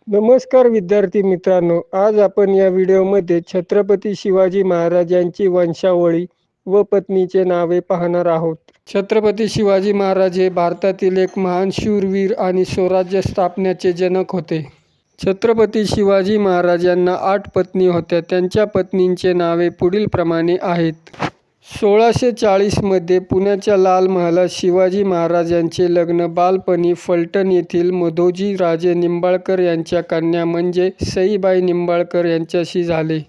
नमस्कार विद्यार्थी मित्रांनो, आज आपण या व्हिडिओमध्ये छत्रपती शिवाजी महाराजांची वंशावळी व पत्नीचे नावे पाहणार आहोत. छत्रपती शिवाजी महाराज हे भारतातील एक महान शूरवीर आणि स्वराज्य स्थापनेचे जनक होते. छत्रपती शिवाजी महाराज यांना 8 पत्नी होत्या. त्यांच्या पत्नींचे नावे पुढीलप्रमाणे आहेत. 1640 मध्ये पुण्याच्या लाल महालात शिवाजी महाराज यांचे लग्न बालपणी फलटण येथील मधोजी राजे निंबाळकर यांच्या कन्या म्हणजे सईबाई निंबाळकर यांच्याशी झाले.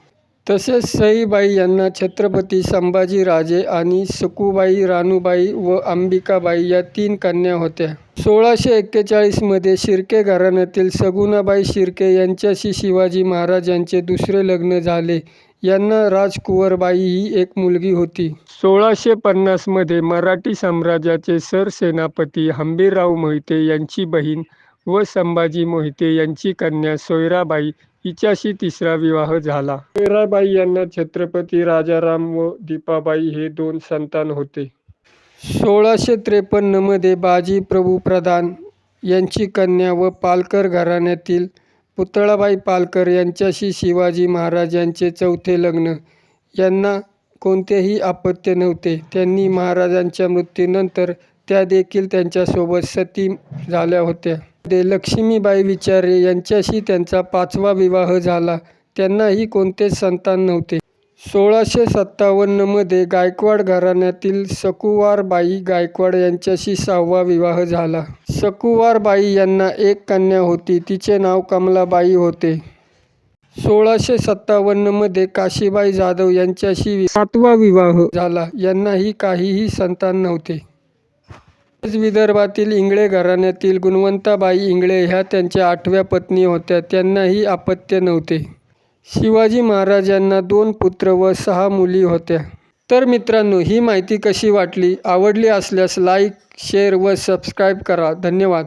तसेच सईबाई यांना छत्रपती संभाजी राजे आणि सखुबाई, रानूबाई व अंबिकाबाई या 3 कन्या होत्या. 1641 मध्ये शिर्के घराण्यातील सगुणाबाई शिर्के यांच्याशी शिवाजी महाराज यांचे दुसरे लग्न झाले. यांना राजकुंवरबाई ही एक मुलगी होती. 1650 मध्ये मराठी साम्राज्याचे सरसेनापती हंबीरराव मोहिते यांची बहीण व संभाजी मोहिते यांची कन्या सोयराबाई हिच्याशी तिसरा विवाह झाला. सोयराबाई यांना छत्रपती राजाराम व दीपाबाई हे 2 संतान होते. 1653 मध्ये बाजी प्रभू प्रधान यांची कन्या व पालकर घराण्यातील पुतळाबाई पालकर यांच्याशी शिवाजी महाराज यांचे चौथे लग्न. यांना कोणतेही अपत्य नव्हते. त्यांनी महाराजांच्या मृत्यूनंतर त्या देखील त्यांच्यासोबत सती झाल्या होत्या. लक्ष्मीबाई विचारे यांच्याशी त्यांचा 5वा विवाह झाला. त्यांनाही कोणतेच संतान नव्हते. 1657 मध्ये गायकवाड घराण्यातील सकुवारबाई गायकवाड यांच्याशी 6वा विवाह झाला. सकुवारबाई यांना एक कन्या होती. तिचे नाव कमलाबाई होते. 1657 मध्ये काशीबाई जाधव यांच्याशी 7वा विवाह झाला. यांनाही काहीही संतान नव्हते. विदर्भातील इंगळे घराण्यातील गुणवंताबाई इंगळे ह्या त्यांच्या 8व्या पत्नी होत्या. त्यांनाही अपत्य नव्हते. शिवाजी महाराजांना 2 पुत्र व 6 मुली होत्या. तर मित्रांनो, ही माहिती कशी वाटली? आवडली असल्यास लाईक, शेअर व सबस्क्राईब करा. धन्यवाद.